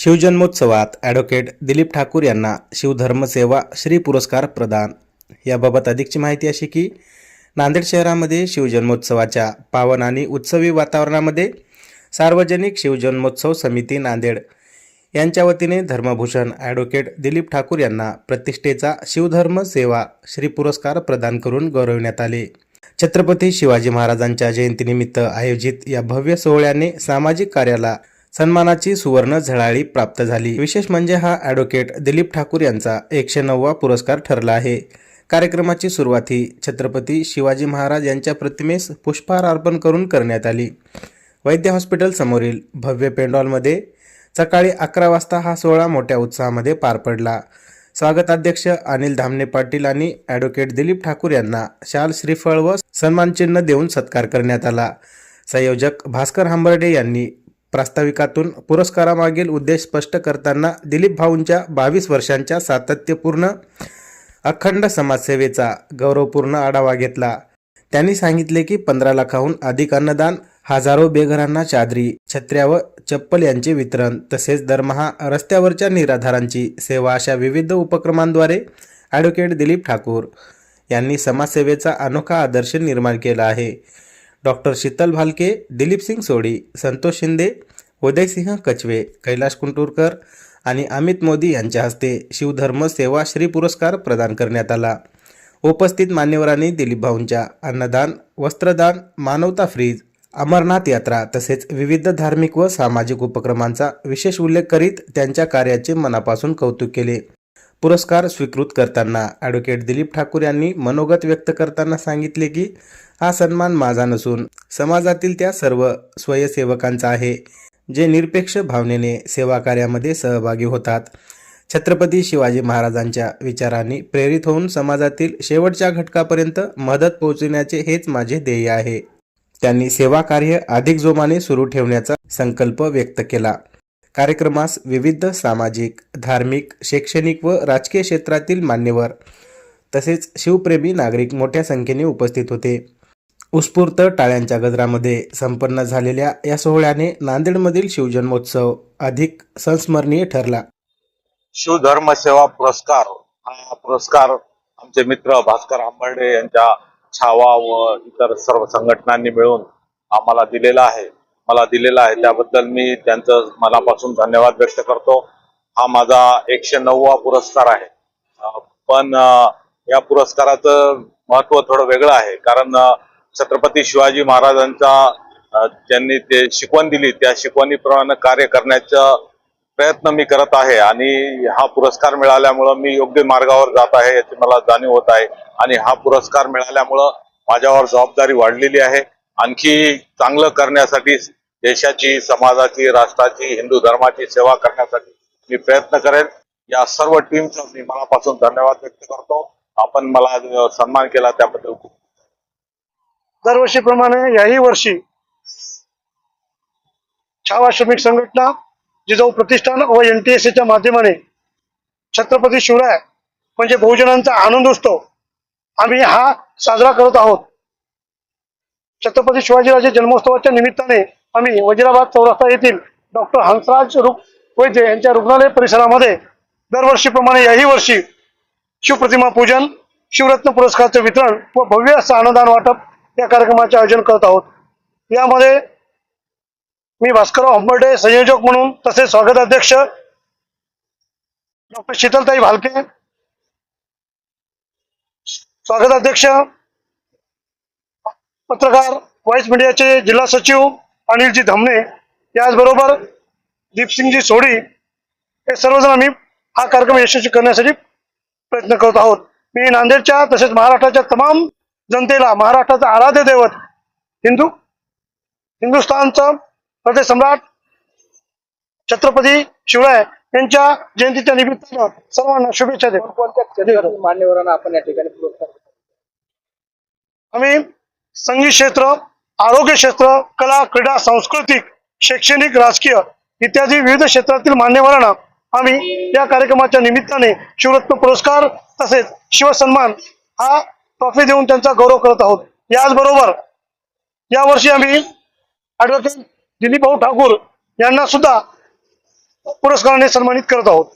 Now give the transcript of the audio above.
शिवजन्मोत्सवात advocate Dilip Thakur यांना शिवधर्मसेवा श्री पुरस्कार प्रदान. याबाबत अधिकची माहिती अशी की नांदेड शहरामध्ये शिवजन्मोत्सवाच्या पावन आणि उत्सवी वातावरणामध्ये सार्वजनिक शिवजन्मोत्सव समिती नांदेड यांच्या वतीने धर्मभूषण ॲडव्होकेट दिलीप ठाकूर यांना प्रतिष्ठेचा शिवधर्म सेवा श्री पुरस्कार प्रदान करून गौरविण्यात आले. छत्रपती शिवाजी महाराजांच्या जयंतीनिमित्त आयोजित या भव्य सोहळ्याने सामाजिक कार्याला सन्मानाची सुवर्ण झळाळी प्राप्त झाली. विशेष म्हणजे हा ॲडव्होकेट दिलीप ठाकूर यांचा 109वा पुरस्कार ठरला आहे. कार्यक्रमाची सुरुवात ही छत्रपती शिवाजी महाराज यांच्या प्रतिमेस पुष्पहार अर्पण करून करण्यात आली. वैद्य हॉस्पिटल समोरील भव्य पेंडॉलमध्ये सकाळी 11 वाजता हा सोहळा मोठ्या उत्साहामध्ये पार पडला. स्वागताध्यक्ष अनिल धामणे पाटील आणि ॲडव्होकेट दिलीप ठाकूर यांना शाल, श्रीफळ व सन्मानचिन्ह देऊन सत्कार करण्यात आला. संयोजक भास्कर हंबर्डे यांनी प्रास्ताविकातून पुरस्कारामागील उद्देश स्पष्ट करताना दिलीप भाऊंच्या 22 वर्षांच्या सातत्यपूर्ण अखंड समाजसेवेचा गौरवपूर्ण आढावा घेतला. त्यांनी सांगितले की 15 लाखाहून अधिक अन्नदान, हजारो बेघरांना चादरी, छत्र्या व चप्पल यांचे वितरण तसेच दरमहा रस्त्यावरच्या निराधारांची सेवा अशा विविध उपक्रमांद्वारे ॲडव्होकेट दिलीप ठाकूर यांनी समाजसेवेचा अनोखा आदर्श निर्माण केला आहे. डॉक्टर शीतल भालके, दिलीप सिंग सोडी, संतोष शिंदे, उदयसिंह कचवे, कैलाश कुंटूरकर आणि अमित मोदी यांच्या हस्ते शिवधर्म सेवा श्री पुरस्कार प्रदान करण्यात आला. उपस्थित मान्यवरांनी दिलीप भाऊंच्या अन्नदान, वस्त्रदान, मानवता फ्रीज, अमरनाथ यात्रा तसेच विविध धार्मिक व सामाजिक उपक्रमांचा विशेष उल्लेख करीत त्यांच्या कार्याचे मनापासून कौतुक केले. पुरस्कार स्वीकृत करताना ॲडव्होकेट दिलीप ठाकूर यांनी मनोगत व्यक्त करताना सांगितले की हा सन्मान माझा नसून समाजातील त्या सर्व स्वयंसेवकांचा आहे जे निरपेक्ष भावनेने सेवा कार्यामध्ये सहभागी होतात. छत्रपती शिवाजी महाराजांच्या विचारांनी प्रेरित होऊन समाजातील शेवटच्या घटकापर्यंत मदत पोहोचविण्याचे हेच माझे ध्येय आहे. त्यांनी सेवा कार्य अधिक जोमाने सुरू ठेवण्याचा संकल्प व्यक्त केला. कार्यक्रमास विविध सामाजिक, धार्मिक, शैक्षणिक व राजकीय क्षेत्रातील मान्यवर तसेच शिवप्रेमी नागरिक मोठ्या संख्येने उपस्थित होते. उत्स्फूर्त टाळ्यांच्या गजरामध्ये संपन्न झालेल्या या सोहळ्याने नांदेडमधील शिवजन्मोत्सव अधिक संस्मरणीय ठरला. शिवधर्म सेवा पुरस्कार हा पुरस्कार आमचे मित्र भास्कर हंबर्डे यांच्या छावा व इतर सर्व संघटनांनी मिळून आम्हाला दिलेला आहे. त्याबद्दल मी त्यांचं मनापासून धन्यवाद व्यक्त करतो. हा माझा 109वा पुरस्कार आहे. पण या पुरस्काराचं महत्त्व थोडं वेगळं आहे. कारण छत्रपती शिवाजी महाराजांचा ज्यांनी ते शिकवण दिली त्या शिकवणीप्रमाणे कार्य करण्याचा प्रयत्न मी करत आहे आणि हा पुरस्कार मिळाल्यामुळं मी योग्य मार्गावर जात आहे याची मला जाणीव होत आहे. आणि हा पुरस्कार मिळाल्यामुळं माझ्यावर जबाबदारी वाढलेली आहे. आणखी चांगलं करण्यासाठी, देशाची, समाजाची, राष्ट्राची, हिंदू धर्माची सेवा करण्यासाठी मी प्रयत्न करेन. या सर्व टीमचा मी मनापासून धन्यवाद व्यक्त करतो. आपण मला सन्मान केला त्याबद्दल खूप. दरवर्षीप्रमाणे याही वर्षी छावा श्रमिक संघटना, जिजाऊ प्रतिष्ठान व NTSAच्या माध्यमाने छत्रपती शिवराय म्हणजे बहुजनांचा आनंदोत्सव आम्ही हा साजरा करत आहोत. छत्रपती शिवाजीराजे जन्मोत्सवाच्या निमित्ताने आम्ही वजिराबाद चौरस्ता येथील डॉक्टर हंसराज वैद्य यांच्या रुग्णालय परिसरामध्ये दरवर्षीप्रमाणे याही वर्षी शिवप्रतिमा पूजन, शिवरत्न पुरस्कारचे वितरण व भव्य असं अन्नदान वाटप या कार्यक्रमाचे आयोजन करत आहोत. यामध्ये मी भास्कर हंबर्डे संयोजक म्हणून, तसेच स्वागताध्यक्ष डॉक्टर शीतलताई भालके, स्वागताध्यक्ष पत्रकार व्हाईस मीडियाचे जिल्हा सचिव अनिलजी धामणे, याचबरोबर दीपसिंगजी सोडी, हे सर्वजण आम्ही हा कार्यक्रम यशस्वी करण्यासाठी प्रयत्न करत आहोत. मी नांदेडच्या तसेच महाराष्ट्राच्या तमाम जनतेला महाराष्ट्राचा आराध्य दैवत हिंदुस्थानचा हृदय सम्राट छत्रपती शिवराय यांच्या जयंतीच्या निमित्तानं सर्वांना शुभेच्छा देतो. कोणत्या मान्यवरांना आपण या ठिकाणी पुरस्कार? आम्ही संगीत क्षेत्र, आरोग्य क्षेत्र, कला, क्रीडा, सांस्कृतिक, शैक्षणिक, राजकीय इत्यादी विविध क्षेत्रातील मान्यवरांना आम्ही या कार्यक्रमाच्या निमित्ताने शिवरत्न पुरस्कार तसेच शिवसन्मान हा ट्रॉफी देऊन त्यांचा गौरव करत आहोत. याचबरोबर यावर्षी आम्ही ॲडव्होकेट दिलीप भाऊ ठाकूर यांना सुद्धा पुरस्काराने सन्मानित करत आहोत.